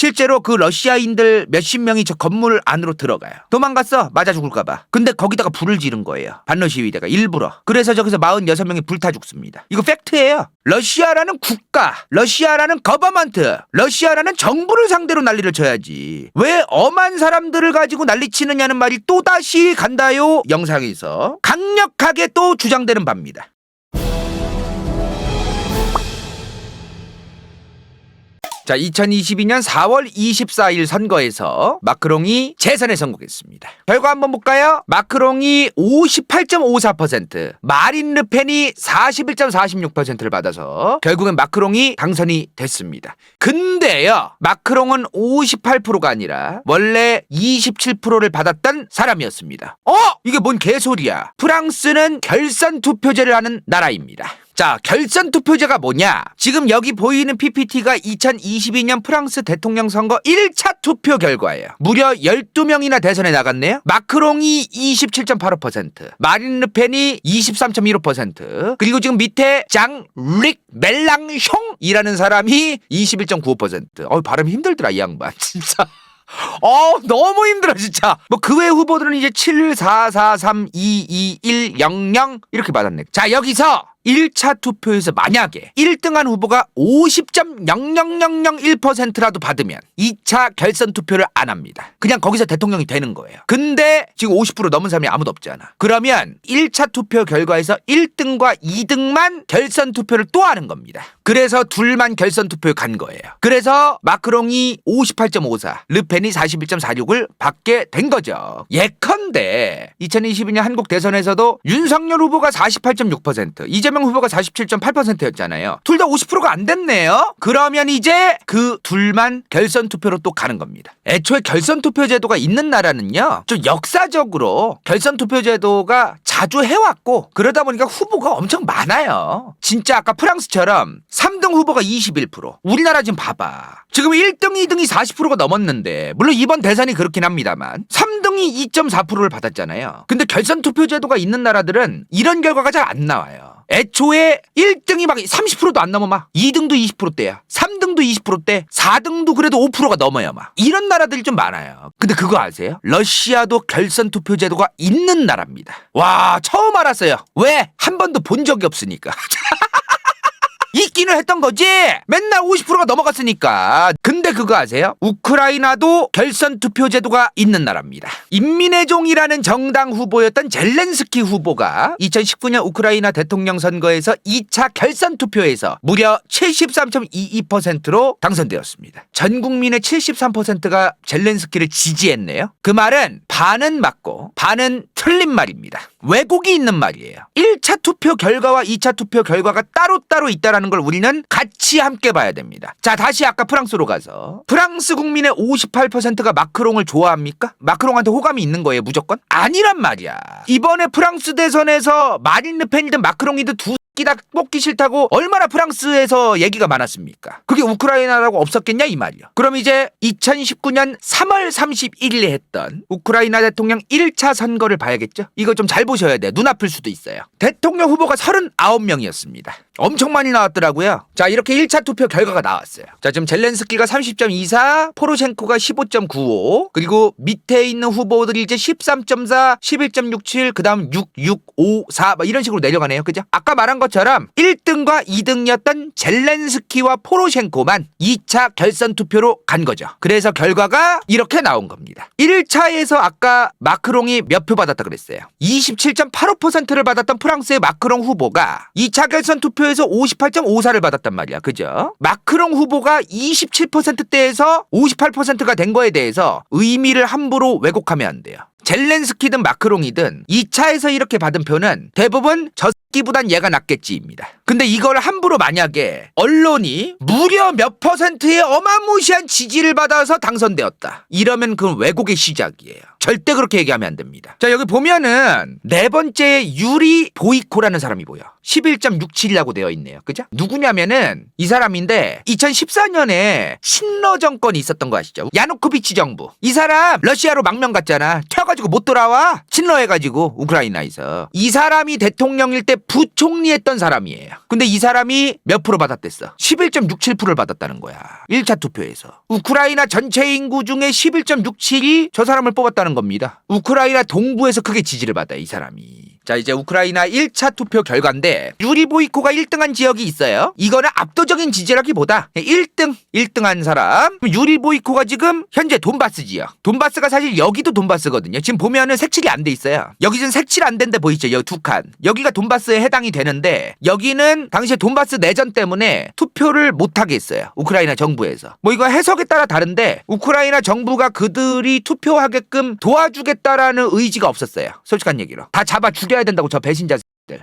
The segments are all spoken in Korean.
실제로 그 러시아인들 몇십 명이 저 건물 안으로 들어가요. 도망갔어. 맞아 죽을까봐. 근데 거기다가 불을 지른 거예요. 반러 시위대가 일부러. 그래서 저기서 46명이 불타 죽습니다. 이거 팩트예요. 러시아라는 국가, 러시아라는 거버먼트, 러시아라는 정부를 상대로 난리를 쳐야지. 왜 엄한 사람들을 가지고 난리치느냐는 말이 또다시 간다요. 영상에서 강력하게 또 주장되는 바입니다. 자, 2022년 4월 24일 선거에서 마크롱이 재선에 성공했습니다. 결과 한번 볼까요? 마크롱이 58.54%, 마린 르펜이 41.46%를 받아서 결국엔 마크롱이 당선이 됐습니다. 근데요, 마크롱은 58%가 아니라 원래 27%를 받았던 사람이었습니다. 이게 뭔 개소리야. 프랑스는 결선 투표제를 하는 나라입니다. 자, 결선 투표제가 뭐냐? 지금 여기 보이는 PPT가 2022년 프랑스 대통령 선거 1차 투표 결과예요. 무려 12명이나 대선에 나갔네요. 마크롱이 27.85%, 마린 르펜이 23.15%, 그리고 지금 밑에 장릭 멜랑숑이라는 사람이 21.95%. 발음이 힘들더라, 이 양반. 진짜. 너무 힘들어 진짜. 뭐 그 외 후보들은 이제 7, 4, 4, 3, 2, 2, 1, 0, 0 이렇게 받았네. 자, 여기서 1차 투표에서 만약에 1등한 후보가 50.00001%라도 받으면 2차 결선 투표를 안 합니다. 그냥 거기서 대통령이 되는 거예요. 근데 지금 50% 넘은 사람이 아무도 없잖아. 그러면 1차 투표 결과에서 1등과 2등만 결선 투표를 또 하는 겁니다. 그래서 둘만 결선 투표에 간 거예요. 그래서 마크롱이 58.54, 르펜이 41.46을 받게 된 거죠. 예컨대 2022년 한국 대선에서도 윤석열 후보가 48.6%, 이재명 후보가 47.8%였잖아요. 둘 다 50%가 안 됐네요. 그러면 이제 그 둘만 결선 투표로 또 가는 겁니다. 애초에 결선 투표 제도가 있는 나라는요, 좀 역사적으로 결선 투표 제도가 자주 해왔고 그러다 보니까 후보가 엄청 많아요. 진짜 아까 프랑스처럼 3등 후보가 21%. 우리나라 지금 봐봐. 지금 1등, 2등이 40%가 넘었는데, 물론 이번 대선이 그렇긴 합니다만 3등이 2.4%를 받았잖아요. 근데 결선 투표 제도가 있는 나라들은 이런 결과가 잘 안 나와요. 애초에 1등이 막 30%도 안 넘어 막. 2등도 20%대야. 3등도 20%대. 4등도 그래도 5%가 넘어요 막. 이런 나라들이 좀 많아요. 근데 그거 아세요? 러시아도 결선 투표 제도가 있는 나라입니다. 와, 처음 알았어요. 왜? 한 번도 본 적이 없으니까. 있기는 했던 거지. 맨날 50%가 넘어갔으니까. 근데 그거 아세요? 우크라이나도 결선 투표 제도가 있는 나라입니다. 인민의 종이라는 정당 후보였던 젤렌스키 후보가 2019년 우크라이나 대통령 선거에서 2차 결선 투표에서 무려 73.22%로 당선되었습니다. 전 국민의 73%가 젤렌스키를 지지했네요. 그 말은 반은 맞고 반은 틀린 말입니다. 왜곡이 있는 말이에요. 1차 투표 결과와 2차 투표 결과가 따로따로 있다라는 걸 우리는 같이 함께 봐야 됩니다. 자, 다시 아까 프랑스로 가서 프랑스 국민의 58%가 마크롱을 좋아합니까? 마크롱한테 호감이 있는 거예요, 무조건? 아니란 말이야. 이번에 프랑스 대선에서 마린 르펜이든 마크롱이든 두 다 뽑기 싫다고 얼마나 프랑스에서 얘기가 많았습니까? 그게 우크라이나라고 없었겠냐 이 말이야. 그럼 이제 2019년 3월 31일에 했던 우크라이나 대통령 1차 선거를 봐야겠죠? 이거 좀 잘 보셔야 돼. 눈 아플 수도 있어요. 대통령 후보가 39명이었습니다. 엄청 많이 나왔더라고요. 자, 이렇게 1차 투표 결과가 나왔어요. 자, 지금 젤렌스키가 30.24, 포로셴코가 15.95, 그리고 밑에 있는 후보들이 이제 13.4, 11.67, 그 다음 6, 6, 5, 4 막 이런 식으로 내려가네요. 그죠? 아까 말한 것처럼 1등과 2등이었던 젤렌스키와 포로셴코만 2차 결선 투표로 간 거죠. 그래서 결과가 이렇게 나온 겁니다. 1차에서 아까 마크롱이 몇 표 받았다 그랬어요? 27.85%를 받았던 프랑스의 마크롱 후보가 2차 결선 투표에서 58.54를 받았단 말이야. 그죠? 마크롱 후보가 27%대에서 58%가 된 거에 대해서 의미를 함부로 왜곡하면 안 돼요. 젤렌스키든 마크롱이든 2차에서 이렇게 받은 표는 대부분 저 새끼보단 얘가 낫겠지입니다. 근데 이걸 함부로 만약에 언론이 무려 몇 %의 어마무시한 지지를 받아서 당선되었다, 이러면 그건 왜곡의 시작이에요. 절대 그렇게 얘기하면 안 됩니다. 자, 여기 보면은 네 번째 유리 보이코라는 사람이 보여. 11.67이라고 되어 있네요. 그죠? 누구냐면은 이 사람인데 2014년에 친러 정권이 있었던 거 아시죠? 야누코비치 정부. 이 사람 러시아로 망명 갔잖아. 튀어가지고 못 돌아와. 친러 해가지고 우크라이나에서. 이 사람이 대통령일 때 부총리 했던 사람이에요. 근데 이 사람이 몇 프로 받았댔어? 11.67%를 받았다는 거야. 1차 투표에서. 우크라이나 전체 인구 중에 11.67이 저 사람을 뽑았다는 겁니다. 우크라이나 동부에서 크게 지지를 받아요, 이 사람이. 자, 이제 우크라이나 1차 투표 결과인데 유리 보이코가 1등한 지역이 있어요. 이거는 압도적인 지지라기보다 1등한 사람. 유리 보이코가 지금 현재 돈바스 지역. 돈바스가 사실 여기도 돈바스거든요. 지금 보면은 색칠이 안 돼 있어요. 여기 지금 색칠 안 된 데 보이죠? 여기 두 칸. 여기가 돈바스에 해당이 되는데 여기는 당시에 돈바스 내전 때문에 투표를 못하게 했어요. 우크라이나 정부에서. 뭐 이거 해석에 따라 다른데 우크라이나 정부가 그들이 투표하게끔 도와주겠다라는 의지가 없었어요. 솔직한 얘기로. 다 잡아 죽여야 된다고 저 배신자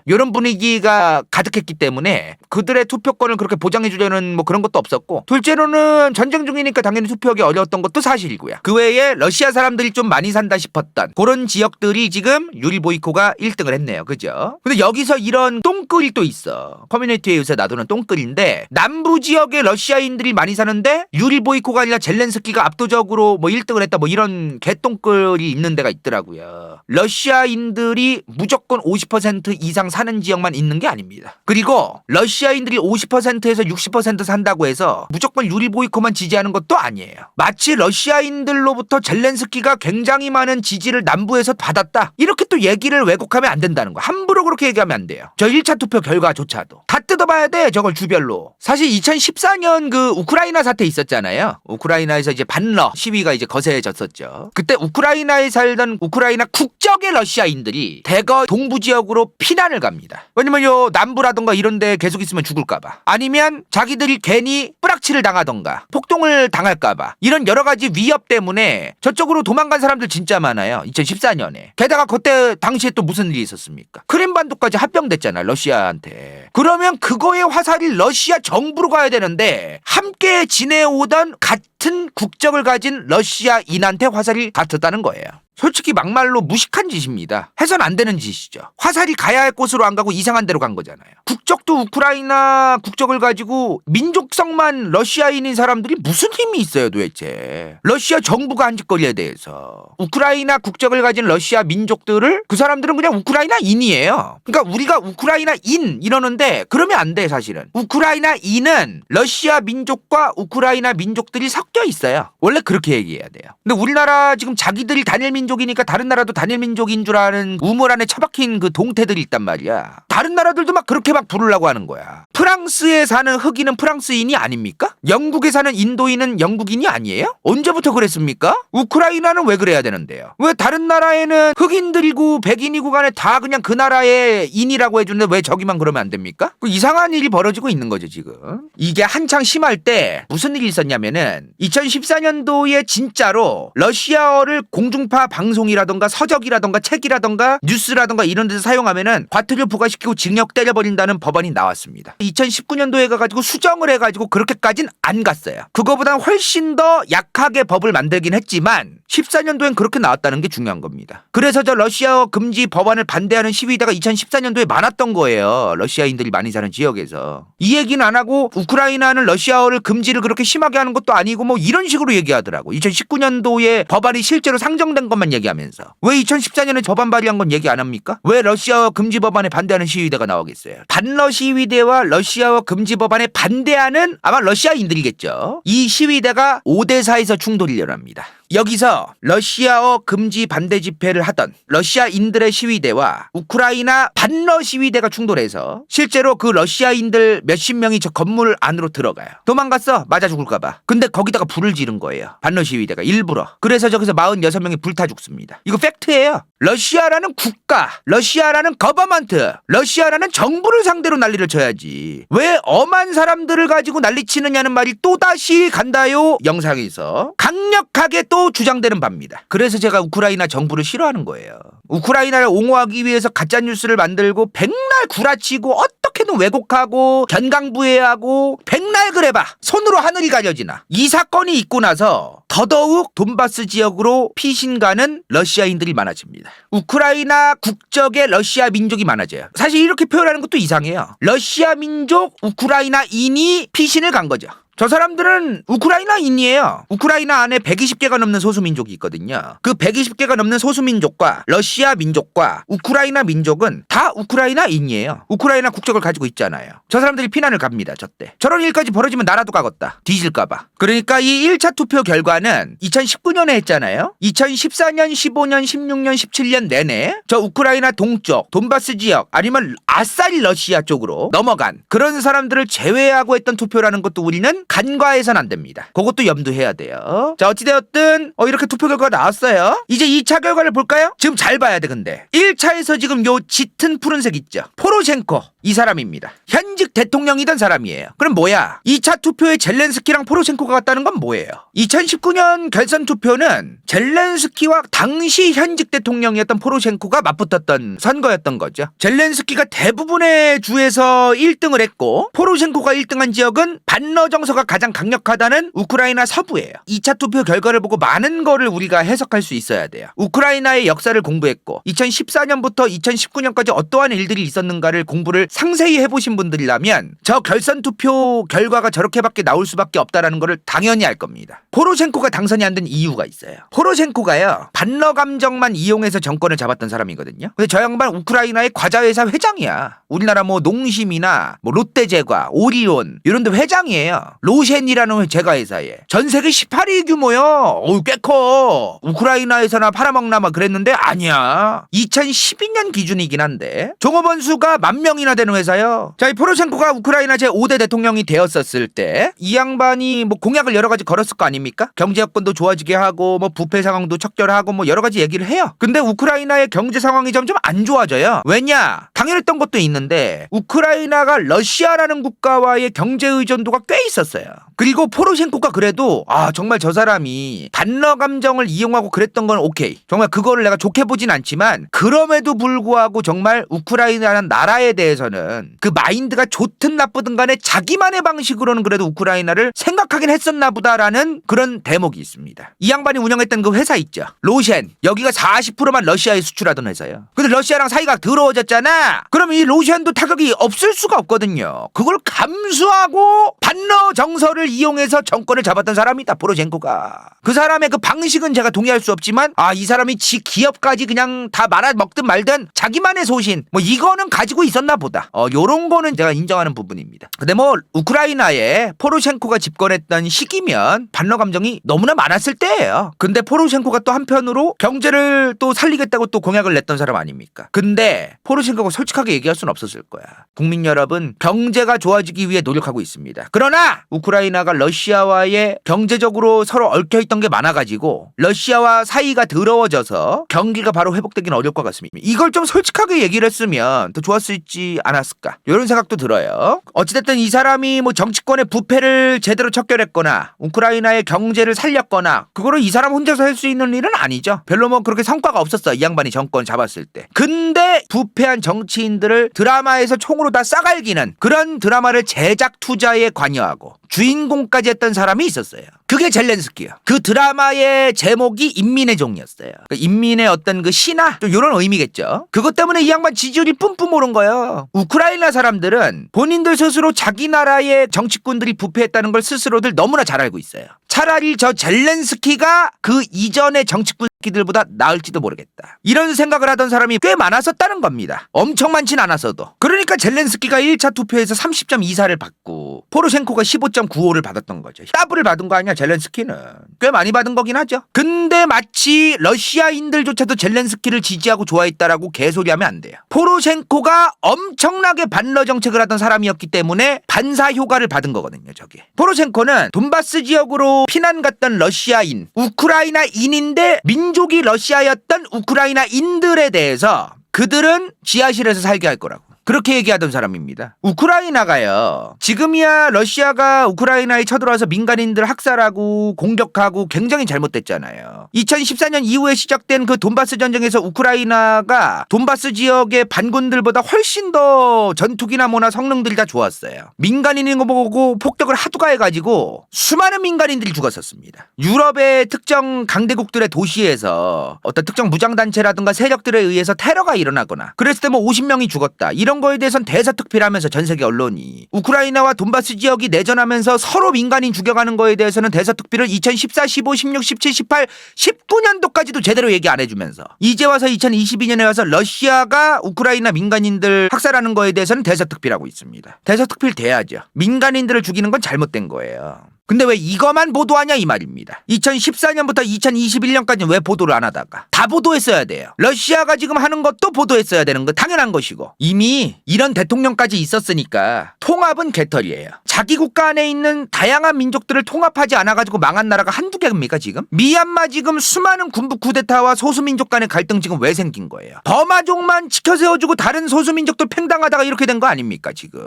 이런 분위기가 가득했기 때문에 그들의 투표권을 그렇게 보장해 주려는 뭐 그런 것도 없었고, 둘째로는 전쟁 중이니까 당연히 투표하기 어려웠던 것도 사실이고요. 그 외에 러시아 사람들이 좀 많이 산다 싶었던 그런 지역들이 지금 유리 보이코가 1등을 했네요. 그죠? 근데 여기서 이런 똥글이 또 있어. 커뮤니티에 요새 놔두는 똥글인데, 남부 지역에 러시아인들이 많이 사는데 유리 보이코가 아니라 젤렌스키가 압도적으로 뭐 1등을 했다, 뭐 이런 개똥글이 있는 데가 있더라고요. 러시아인들이 무조건 50% 이상 사는 지역만 있는 게 아닙니다. 그리고 러시아인들이 50%에서 60% 산다고 해서 무조건 유리 보이코만 지지하는 것도 아니에요. 마치 러시아인들로부터 젤렌스키가 굉장히 많은 지지를 남부에서 받았다, 이렇게 또 얘기를 왜곡하면 안 된다는 거야. 함부로 그렇게 얘기하면 안 돼요. 저 1차 투표 결과조차도 다 뜯어봐야 돼, 저걸 주별로. 사실 2014년 그 우크라이나 사태 있었잖아요. 우크라이나에서 이제 반러 시위가 이제 거세졌었죠. 그때 우크라이나에 살던 우크라이나 국적의 러시아인들이 대거 동부 지역으로 피난을 갑니다. 왜냐면 요 남부라던가 이런 데 계속 있으면 죽을까봐, 아니면 자기들이 괜히 뿌락치를 당하던가 폭동을 당할까봐, 이런 여러 가지 위협 때문에 저쪽으로 도망간 사람들 진짜 많아요. 2014년에. 게다가 그때 당시에 또 무슨 일이 있었습니까? 크림반도까지 합병됐잖아, 러시아한테. 그러면 그거의 화살이 러시아 정부로 가야 되는데 함께 지내오던 같은 국적을 가진 러시아인한테 화살이 갔었다는 거예요. 솔직히 막말로 무식한 짓입니다. 해선 안 되는 짓이죠. 화살이 가야 할 곳으로 안 가고 이상한 데로 간 거잖아요. 국적도 우크라이나 국적을 가지고 민족성만 러시아인인 사람들이 무슨 힘이 있어요 도대체. 러시아 정부가 한 짓거리에 대해서. 우크라이나 국적을 가진 러시아 민족들을, 그 사람들은 그냥 우크라이나인이에요. 그러니까 우리가 우크라이나인 이러는데 그러면 안 돼. 사실은 우크라이나인은 러시아 민족과 우크라이나 민족들이 섞여 있어요. 원래 그렇게 얘기해야 돼요. 근데 우리나라 지금 자기들이 단일 민족이니까 다른 나라도 단일 민족인 줄 아는 우물 안에 처박힌 그 동태들이 있단 말이야. 다른 나라들도 막 그렇게 막 부르려고 하는 거야. 프랑스에 사는 흑인은 프랑스인이 아닙니까? 영국에 사는 인도인은 영국인이 아니에요? 언제부터 그랬습니까? 우크라이나는 왜 그래야 되는데요? 왜 다른 나라에는 흑인들이고 백인이고 간에 다 그냥 그 나라의 인이라고 해주는데 왜 저기만 그러면 안 됩니까? 이상한 일이 벌어지고 있는 거죠 지금. 이게 한창 심할 때 무슨 일이 있었냐면은 2014년도에 진짜로 러시아어를 공중파 방송이라던가 서적이라던가 책이라던가 뉴스라던가 이런 데서 사용하면은 과태료 부과시키고 징역 때려버린다는 법안이 나왔습니다. 2019년도에 가가지고 수정을 해가지고 그렇게까진 안 갔어요. 그거보단 훨씬 더 약하게 법을 만들긴 했지만 14년도엔 그렇게 나왔다는 게 중요한 겁니다. 그래서 저 러시아어 금지 법안을 반대하는 시위대가 2014년도에 많았던 거예요. 러시아인들이 많이 사는 지역에서. 이 얘기는 안 하고 우크라이나는 러시아어를 금지를 그렇게 심하게 하는 것도 아니고 뭐 이런 식으로 얘기하더라고. 2019년도에 법안이 실제로 상정된 것만 얘기하면서. 왜 2014년에 법안 발의한 건 얘기 안 합니까? 왜 러시아어 금지 법안에 반대하는 시위대가 나오겠어요? 반러 시위대와 러시아어 금지 법안에 반대하는 아마 러시아인들이겠죠. 이 시위대가 5대4에서 충돌이 일어납니다. 여기서 러시아어 금지 반대 집회를 하던 러시아인들의 시위대와 우크라이나 반러 시위대가 충돌해서 실제로 그 러시아인들 몇십 명이 저 건물 안으로 들어가요. 도망갔어. 맞아 죽을까봐. 근데 거기다가 불을 지른 거예요. 반러 시위대가 일부러. 그래서 저기서 46명이 불타 죽습니다. 이거 팩트예요. 러시아라는 국가, 러시아라는 거버먼트, 러시아라는 정부를 상대로 난리를 쳐야지. 왜 엄한 사람들을 가지고 난리치느냐는 말이 또다시 간다요 영상에서 강력하게 또 주장되는 바입니다. 그래서 제가 우크라이나 정부를 싫어하는 거예요. 우크라이나를 옹호하기 위해서 가짜뉴스를 만들고 백날 구라치고 어떻게든 왜곡하고 견강부회하고 백날 그래봐 손으로 하늘이 가려지나. 이 사건이 있고 나서 더더욱 돈바스 지역으로 피신 가는 러시아인들이 많아집니다. 우크라이나 국적의 러시아 민족이 많아져요. 사실 이렇게 표현하는 것도 이상해요. 러시아 민족 우크라이나인이 피신을 간 거죠. 저 사람들은 우크라이나인이에요. 우크라이나 안에 120개가 넘는 소수민족이 있거든요. 그 120개가 넘는 소수민족과 러시아 민족과 우크라이나 민족은 다 우크라이나인이에요. 우크라이나 국적을 가지고 있잖아요. 저 사람들이 피난을 갑니다. 저때. 저런 일까지 벌어지면 나라도 가겠다. 뒤질까봐. 그러니까 이 1차 투표 결과는 2019년에 했잖아요. 2014년, 15년, 16년, 17년 내내 저 우크라이나 동쪽, 돈바스 지역 아니면 아싸리 러시아 쪽으로 넘어간 그런 사람들을 제외하고 했던 투표라는 것도 우리는 간과해서는 안 됩니다. 그것도 염두해야 돼요. 자, 어찌되었든 이렇게 투표 결과가 나왔어요. 이제 2차 결과를 볼까요? 지금 잘 봐야 돼. 근데 1차에서 지금 요 짙은 푸른색 있죠. 포로셴코 이 사람입니다. 현직 대통령이던 사람이에요. 그럼 뭐야? 2차 투표에 젤렌스키랑 포로셴코가 갔다는 건 뭐예요? 2019년 결선 투표는 젤렌스키와 당시 현직 대통령이었던 포로셴코가 맞붙었던 선거였던 거죠. 젤렌스키가 대부분의 주에서 1등을 했고 포로셴코가 1등한 지역은 반러 정서가 가장 강력하다는 우크라이나 서부예요. 2차 투표 결과를 보고 많은 거를 우리가 해석할 수 있어야 돼요. 우크라이나의 역사를 공부했고 2014년부터 2019년까지 어떠한 일들이 있었는가를 공부를 상세히 해보신 분들이라면 저 결선 투표 결과가 저렇게밖에 나올 수밖에 없다라는 거를 당연히 알 겁니다. 포로셴코가 당선이 안 된 이유가 있어요. 포로셴코가요 반러 감정만 이용해서 정권을 잡았던 사람이거든요. 근데 저 양반 우크라이나의 과자회사 회장이야. 우리나라 뭐 농심이나 뭐 롯데제과, 오리온 이런 데 회장이에요. 로셴이라는 제과회사에 전 세계 18위 규모요. 어우 꽤 커. 우크라이나에서나 팔아먹나 막 그랬는데 아니야. 2012년 기준이긴 한데 종업원 수가 10,000명이나 되는 회사요. 자, 이 포로셴코가 우크라이나 제5대 대통령이 되었었을 때 이 양반이 뭐 공약을 여러 가지 걸었을 거 아닙니까? 경제 여건도 좋아지게 하고 뭐 부패 상황도 척결하고 뭐 여러 가지 얘기를 해요. 근데 우크라이나의 경제 상황이 점점 안 좋아져요. 왜냐? 당연했던 것도 있는데 우크라이나가 러시아라는 국가와의 경제 의존도가 꽤 있었어요. 그리고 포로셴코가 그래도 정말 저 사람이 반러 감정을 이용하고 그랬던 건 오케이. 정말 그거를 내가 좋게 보진 않지만 그럼에도 불구하고 정말 우크라이나라는 나라에 대해서는 그 마인드가 좋든 나쁘든 간에 자기만의 방식으로는 그래도 우크라이나를 생각하긴 했었나 보다라는 그런 대목이 있습니다. 이 양반이 운영했던 그 회사 있죠. 로셴. 여기가 40%만 러시아에 수출하던 회사예요. 근데 러시아랑 사이가 더러워졌잖아. 그럼 이 로셴도 타격이 없을 수가 없거든요. 그걸 감수하고 반러 정서를 이용해서 정권을 잡았던 사람이다. 포로셴코가. 그 사람의 그 방식은 제가 동의할 수 없지만 이 사람이 지 기업까지 그냥 다 말아먹든 말든 자기만의 소신 뭐 이거는 가지고 있었나 보다. 요런 거는 제가 인정하는 부분입니다. 근데 뭐 우크라이나에 포로셴코가 집권했던 시기면 반러 감정이 너무나 많았을 때예요. 근데 포로셴코가 또 한편으로 경제를 또 살리겠다고 또 공약을 냈던 사람 아닙니까? 근데 포로셴코가 솔직하게 얘기할 수는 없었을 거야. 국민 여러분, 경제가 좋아지기 위해 노력하고 있습니다. 그러나 우크라이나가 러시아와의 경제적으로 서로 얽혀있던 게 많아가지고 러시아와 사이가 더러워져서 경기가 바로 회복되기는 어려울 것 같습니다. 이걸 좀 솔직하게 얘기를 했으면 더 좋았을지 않았을까 이런 생각도 들어요. 어찌됐든 이 사람이 뭐 정치권의 부패를 제대로 척결했거나 우크라이나의 경제를 살렸거나 그거를 이 사람 혼자서 할 수 있는 일은 아니죠. 별로 뭐 그렇게 성과가 없었어. 이 양반이 정권 잡았을 때. 근데 부패한 정치인들을 드라마에서 총으로 다 싸갈기는 그런 드라마를 제작 투자에 관여하고 주인공까지 했던 사람이 있었어요. 그게 젤렌스키예요. 그 드라마의 제목이 인민의 종이었어요. 그러니까 인민의 어떤 그 신화 좀 이런 의미겠죠. 그것 때문에 이 양반 지지율이 뿜뿜 오른 거예요. 우크라이나 사람들은 본인들 스스로 자기 나라의 정치꾼들이 부패했다는 걸 스스로들 너무나 잘 알고 있어요. 차라리 저 젤렌스키가 그 이전의 정치꾼들보다 나을지도 모르겠다. 이런 생각을 하던 사람이 꽤 많았었다는 겁니다. 엄청 많진 않았어도. 그러니까 젤렌스키가 1차 투표에서 30.24를 받고 포로셴코가 15.95를 받았던 거죠. 더블을 받은 거 아니야 젤렌스키는. 꽤 많이 받은 거긴 하죠. 근데 마치 러시아인들조차도 젤렌스키를 지지하고 좋아했다라고 개소리하면 안 돼요. 포로셴코가 엄청나게 반러 정책을 하던 사람이었기 때문에 반사 효과를 받은 거거든요. 저게. 포로셴코는 돈바스 지역으로 피난 갔던 러시아인, 우크라이나인인데 민족이 러시아였던 우크라이나인들에 대해서 그들은 지하실에서 살게 할 거라고. 그렇게 얘기하던 사람입니다. 우크라이나가요. 지금이야 러시아가 우크라이나에 쳐들어와서 민간인들 학살하고 공격하고 굉장히 잘못됐잖아요. 2014년 이후에 시작된 그 돈바스 전쟁에서 우크라이나가 돈바스 지역의 반군들보다 훨씬 더 전투기나 뭐나 성능들이 다 좋았어요. 민간인인 거 보고 폭격을 하도 가해가지고 수많은 민간인들이 죽었었습니다. 유럽의 특정 강대국들의 도시에서 어떤 특정 무장단체라든가 세력들에 의해서 테러가 일어나거나 그랬을 때 뭐 50명이 죽었다. 이런 이런 거에 대해선 대서특필하면서 전 세계 언론이 우크라이나와 돈바스 지역이 내전하면서 서로 민간인 죽여가는 거에 대해서는 대서특필을 2014, 15, 16, 17, 18, 19년도까지도 제대로 얘기 안 해주면서 이제 와서 2022년에 와서 러시아가 우크라이나 민간인들 학살하는 거에 대해서는 대서특필하고 있습니다. 대서특필 돼야죠. 민간인들을 죽이는 건 잘못된 거예요. 근데 왜 이거만 보도하냐 이 말입니다. 2014년부터 2021년까지는 왜 보도를 안 하다가 다 보도했어야 돼요. 러시아가 지금 하는 것도 보도했어야 되는 거 당연한 것이고 이미 이런 대통령까지 있었으니까 통합은 개털이에요. 자기 국가 안에 있는 다양한 민족들을 통합하지 않아가지고 망한 나라가 한두 개입니까 지금? 미얀마 지금 수많은 군부 쿠데타와 소수민족 간의 갈등 지금 왜 생긴 거예요? 버마족만 지켜세워주고 다른 소수민족들 팽당하다가 이렇게 된 거 아닙니까 지금?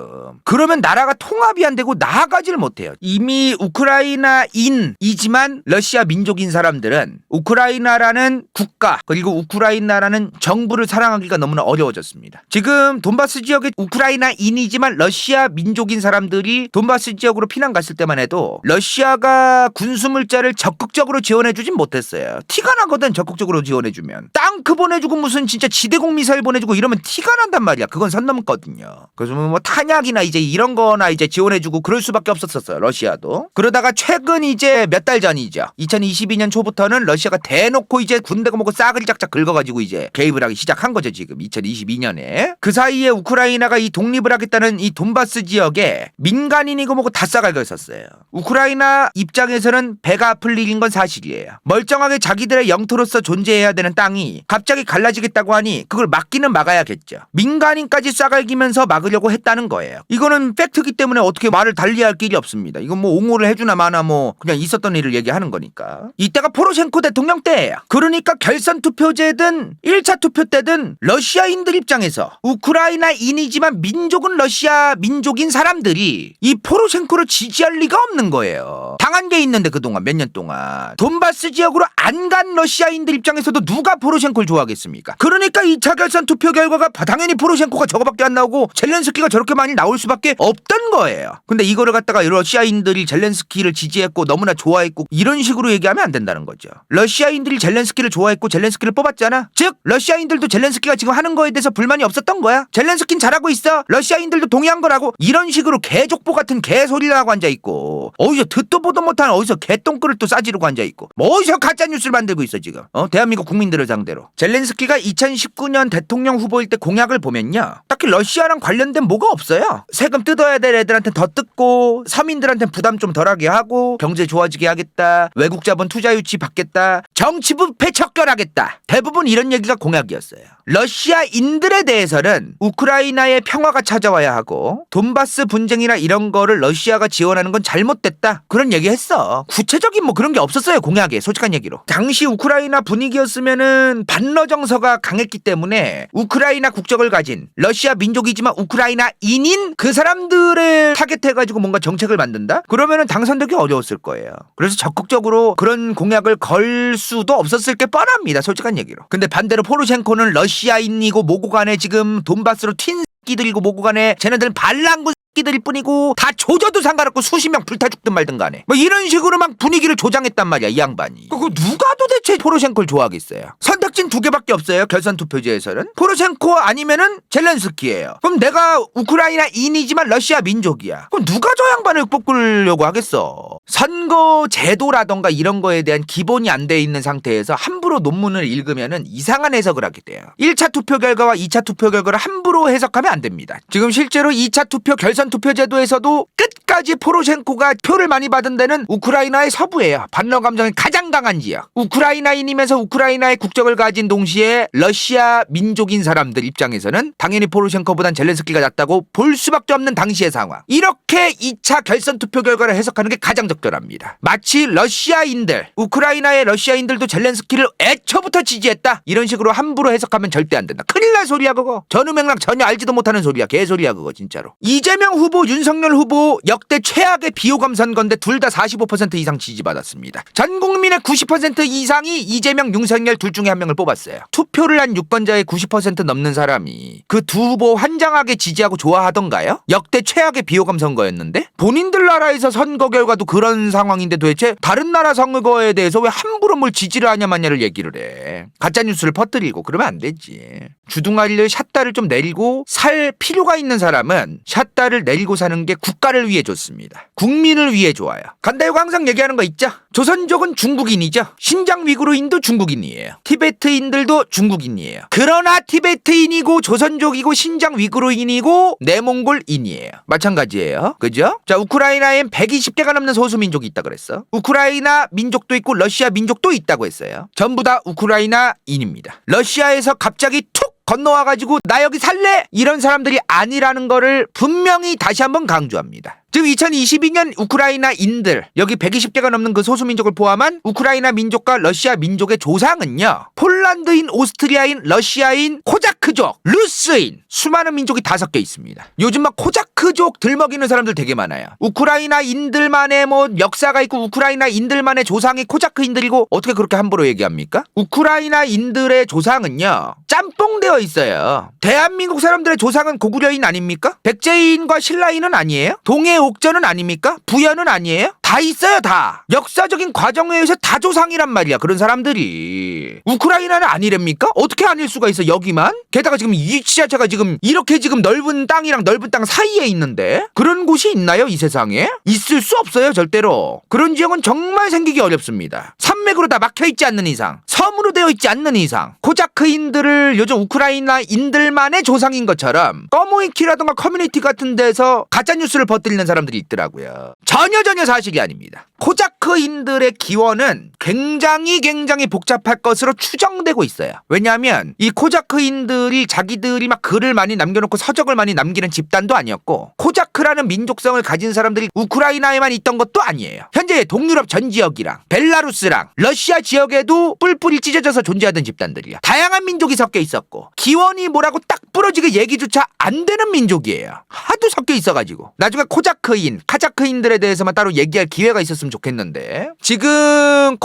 그러면 나라가 통합이 안 되고 나아가지를 못해요. 이미 우크라이나인이지만 러시아 민족인 사람들은 우크라이나라는 국가 그리고 우크라이나라는 정부를 사랑하기가 너무나 어려워졌습니다. 지금 돈바스 지역에 우크라이나인이지만 러시아 민족인 사람들이 돈바스 지역으로 피난 갔을 때만 해도 러시아가 군수물자를 적극적으로 지원해주진 못했어요. 티가 나거든 적극적으로 지원해주면. 땅크 보내주고 무슨 진짜 지대공 미사일 보내주고 이러면 티가 난단 말이야. 그건 선 넘거든요. 그래서 뭐 탄약이나 이제 이런 거나 이제 지원해주고 그럴 수밖에 없었어요. 러시아도. 그러다가 최근 이제 몇 달 전이죠. 2022년 초부터는 러시아가 대놓고 이제 군대가 먹고 싸그리 짝짝 긁어가지고 이제 개입을 하기 시작한 거죠. 지금 2022년에. 그 사이에 우크라이나가 이 독립을 하겠다는 이 돈바스 지역에 민간인이고 뭐고 다 싸갈겨 있었어요. 우크라이나 입장에서는 배가 아플 일인 건 사실이에요. 멀쩡하게 자기들의 영토로서 존재해야 되는 땅이 갑자기 갈라지겠다고 하니 그걸 막기는 막아야겠죠. 민간인까지 싸갈기면서 막으려고 했다는 거예요. 이거는 팩트기 때문에 어떻게 말을 달리할 길이 없습니다. 이건 뭐 옹호를 해주나 마나 뭐 그냥 있었던 일을 얘기하는 거니까. 이때가 포로셴코 대통령 때예요. 그러니까 결선 투표제든 1차 투표 때든 러시아인들 입장에서 우크라이나인이지만 민족은 러시아 민족인 사람들이 이 포로셴코를 지지할 리가 없는 거예요. 당한 게 있는데 그동안 몇 년 동안 돈바스 지역으로 안 간 러시아인들 입장에서도 누가 포로셴코를 좋아하겠습니까? 그러니까 2차 결선 투표 결과가 당연히 포로셴코가 저거밖에 안 나오고 젤렌스키가 저렇게 많이 나올 수밖에 없던 거예요. 근데 이거를 갖다가 러시아인들이 젤렌스키를 지지했고 너무나 좋아했고 이런 식으로 얘기하면 안 된다는 거죠. 러시아인들이 젤렌스키를 좋아했고 젤렌스키를 뽑았잖아. 즉 러시아인들도 젤렌스키가 지금 하는 거에 대해서 불만이 없었던 거야. 젤렌스키는 잘하고 있어. 러시아인들도 동의한 거라고. 이런 식으로 개족보 같은 개소리를 하고 앉아있고 어디서 듣도 보도 못한 어디서 개똥그릇 또 싸지르고 앉아있고 뭐 어디서 가짜뉴스를 만들고 있어 지금. 대한민국 국민들을 상대로. 젤렌스키가 2019년 대통령 후보일 때 공약을 보면요 딱히 러시아랑 관련된 뭐가 없어요. 세금 뜯어야 될 애들한테 더 뜯고 서민들한테 부담 좀 덜하게 하고 경제 좋아지게 하겠다. 외국 자본 투자 유치 받겠다. 정치부 폐척결하겠다. 대부분 이런 얘기가 공약이었어요. 러시아인들에 대해서는 우크라이나의 평화가 찾아와야 하고 돈바스 분쟁이나 이런 거를 러시아가 지원하는 건 잘못됐다. 그런 얘기 했어. 구체적인 뭐 그런 게 없었어요. 공약에. 솔직한 얘기로. 당시 우크라이나 분위기였으면은 반러 정서가 강했기 때문에 우크라이나 국적을 가진 러시아 민족이지만 우크라이나인인 그 사람들을 타겟해가지고 뭔가 정책을 만든다? 그러면은 당선되기 어려웠을 거예요. 그래서 적극적으로 그런 공약을 걸 수도 없었을 게 뻔합니다. 솔직한 얘기로. 근데 반대로 포로셴코는 러시아인이고 뭐고 간에 지금 돈바스로 튄 새끼들이고 뭐고 간에 쟤네들은 반란군 새끼들일 뿐이고 다 조져도 상관없고 수십 명 불타 죽든 말든 간에 뭐 이런 식으로 막 분위기를 조장했단 말이야 이 양반이. 그거 누가 도대체 포로셴코를 좋아하겠어요. 선택지는 두 개밖에 없어요. 결선 투표제에서는. 포로셴코 아니면은 젤렌스키예요. 그럼 내가 우크라이나인이지만 러시아 민족이야. 그럼 누가 저 양반을 뽑으려고 하겠어. 선거 제도라던가 이런 거에 대한 기본이 안 돼 있는 상태에서 함부로 논문을 읽으면은 이상한 해석을 하게 돼요. 1차 투표 결과와 2차 투표 결과를 함부로 해석하면 안 됩니다. 지금 실제로 2차 투표 결선 투표 제도에서도 끝까지 포로셴코가 표를 많이 받은 데는 우크라이나의 서부예요. 반러 감정이 가장 강한 지역. 우크라이나인이면서 우크라이나의 국적을 가진 동시에 러시아 민족인 사람들 입장에서는 당연히 포로셴코보단 젤렌스키가 낫다고 볼 수밖에 없는 당시의 상황. 이렇게 2차 결선 투표 결과를 해석하는 게 가장 적절합니다. 마치 러시아인들, 우크라이나의 러시아인들도 젤렌스키를 애초부터 지지했다. 이런 식으로 함부로 해석하면 절대 안 된다. 큰일 날 소리야 그거. 전후맥락 전혀 알지도 못하는 소리야. 개소리야 그거 진짜로. 이재명 후보, 윤석열 후보 역대 최악의 비호감 선거인데 둘 다 45% 이상 지지받았습니다. 전 국민의 90% 이상이 이재명, 윤석열 둘 중에 한 명을 뽑았어요. 투표를 한 유권자의 90% 넘는 사람이 그 두 후보 환장하게 지지하고 좋아하던가요? 역대 최악의 비호감 선거였는데? 본인들 나라에서 선거 결과도 그런 상황인데 도대체 다른 나라 선거에 대해서 왜 함부로 뭘 지지를 하냐 마냐를 얘기를 해. 가짜뉴스를 퍼뜨리고 그러면 안 되지. 주둥아리를 샷다를 좀 내리고 살 필요가 있는 사람은 샷다를 내리고 사는 게 국가를 위해 좋습니다. 국민을 위해 좋아요. 간다요가 항상 얘기하는 거 있죠? 조선족은 중국인이죠. 신장 위구르인도 중국인이에요. 티베트인들도 중국인이에요. 그러나 티베트인이고 조선족이고 신장 위구르인이고 내몽골인이에요. 마찬가지예요. 그죠? 자, 우크라이나엔 120개가 넘는 소수민족이 있다 그랬어. 우크라이나 민족도 있고 러시아 민족도 있다고 했어요. 전부 다 우크라이나인입니다. 러시아에서 갑자기 툭 건너와가지고 나 여기 살래? 이런 사람들이 아니라는 거를 분명히 다시 한번 강조합니다. 즉 2022년 우크라이나인들, 여기 120개가 넘는 그 소수민족을 포함한 우크라이나 민족과 러시아 민족의 조상은요, 폴란드인, 오스트리아인, 러시아인, 코자크족, 루스인, 수많은 민족이 다 섞여 있습니다. 요즘 막 코자크족 들먹이는 사람들 되게 많아요. 우크라이나인들만의 뭐 역사가 있고 우크라이나인들만의 조상이 코자크인들이고 어떻게 그렇게 함부로 얘기합니까? 우크라이나인들의 조상은요, 짬뽕되어 있어요. 대한민국 사람들의 조상은 고구려인 아닙니까? 백제인과 신라인은 아니에요? 동해 옥전은 아닙니까? 부여는 아니에요? 다 있어요, 다. 역사적인 과정에 의해서 다 조상이란 말이야, 그런 사람들이. 우크라이나는 아니랍니까? 어떻게 아닐 수가 있어, 여기만? 게다가 지금 이 위치 자체가 지금 이렇게 지금 넓은 땅이랑 넓은 땅 사이에 있는데 그런 곳이 있나요, 이 세상에? 있을 수 없어요, 절대로. 그런 지역은 정말 생기기 어렵습니다. 산맥으로 다 막혀있지 않는 이상, 섬으로 되어 있지 않는 이상, 코자크인들을 요즘 우크라이나인들만의 조상인 것처럼 커뮤니티라든가 커뮤니티 같은 데서 가짜뉴스를 퍼뜨리는 사람들이 있더라고요. 전혀 사실이 아닙니다. 코자크인들의 기원은 굉장히 복잡할 것으로 추정되고 있어요. 왜냐하면 이 코자크인들이 자기들이 막 글을 많이 남겨놓고 서적을 많이 남기는 집단도 아니었고, 코자크라는 민족성을 가진 사람들이 우크라이나에만 있던 것도 아니에요. 현재 동유럽 전 지역이랑 벨라루스랑 러시아 지역에도 뿔뿔이 찢어져서 존재하던 집단들이야. 다양한 민족이 섞여 있었고 기원이 뭐라고 딱 부러지게 얘기조차 안 되는 민족이에요. 하도 섞여 있어가지고 나중에 코자크인, 카자크인들에 대해서만 따로 얘기할 기회가 있었으면 좋겠는데, 지금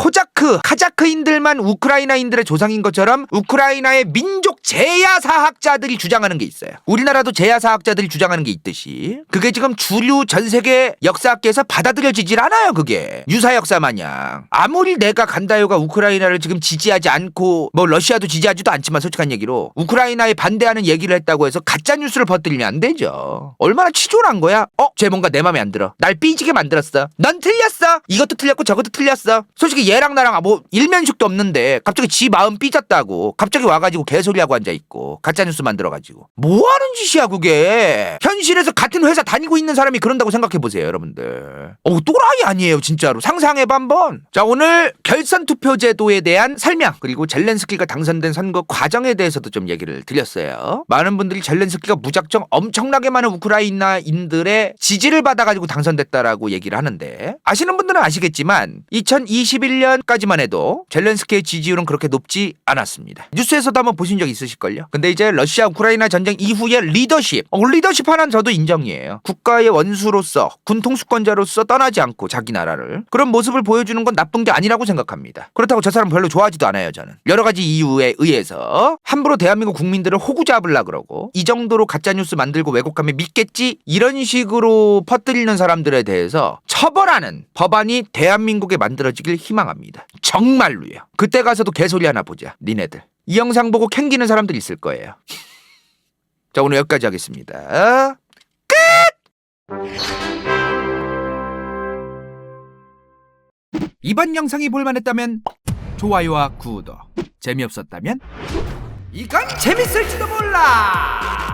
카자크인들만 우크라이나인들의 조상인 것처럼 우크라이나의 민족 제야사학자들이 주장하는 게 있어요. 우리나라도 제야사학자들이 주장하는 게 있듯이 그게 지금 주류 전 세계 역사학계에서 받아들여지질 않아요. 그게 유사 역사 마냥. 아무리 내가 간다요가 우크라이나를 지금 지지하지 않고 뭐 러시아도 지지하지도 않지만 솔직한 얘기로 우크라이나에 반대하는 얘기를 했다고 해서 가짜뉴스를 퍼뜨리면 안 되죠. 얼마나 치졸한 거야? 쟤 뭔가 내 맘에 안 들어. 날 삐지게 만들었어. 넌 틀렸어. 이것도 틀렸고 저것도 틀렸어. 솔직히 얘랑 나랑 뭐 일면식도 없는데 갑자기 지 마음 삐졌다고 갑자기 와가지고 개소리하고 앉아있고 가짜뉴스 만들어가지고 뭐하는 짓이야 그게. 현실에서 같은 회사 다니고 있는 사람이 그런다고 생각해보세요, 여러분들. 또라이 아니에요 진짜로. 상상해봐 한번. 자, 오늘 결선투표제도에 대한 설명, 그리고 젤렌스키가 당선된 선거 과정에 대해서도 좀 얘기를 드렸어요. 많은 분들이 젤렌스키가 무작정 엄청나게 많은 우크라이나인들의 지지를 받아가지고 당선됐다라고 얘기를 하는데, 아시는 분들은 아시겠지만 2021년까지만 해도 젤렌스키의 지지율은 그렇게 높지 않았습니다. 뉴스에서도 한번 보신 적 있으실걸요. 근데 이제 러시아 우크라이나 전쟁 이후의 리더십 하나는 저도 인정이에요. 국가의 원수로서, 군 통수권자로서 떠나지 않고 자기 나라를, 그런 모습을 보여주는 건 나쁜 게 아니라고 생각합니다. 그렇다고 저 사람 별로 좋아하지도 않아요, 저는. 여러 가지 이유에 의해서 함부로 대한민국 국민들을 호구 잡으려 그러고 이 정도로 가짜뉴스 만들고 왜곡하면 믿겠지, 이런 식으로 퍼뜨리는 사람들에 대해서 처벌하는 법안이 대한민국에 만들어지길 희망합니다. 정말로요. 그때 가서도 개소리 하나 보자, 니네들. 이 영상 보고 캥기는 사람들 있을 거예요. 자, 오늘 여기까지 하겠습니다. 끝! 이번 영상이 볼만했다면 좋아요와 구독, 재미없었다면 이건 재밌을지도 몰라.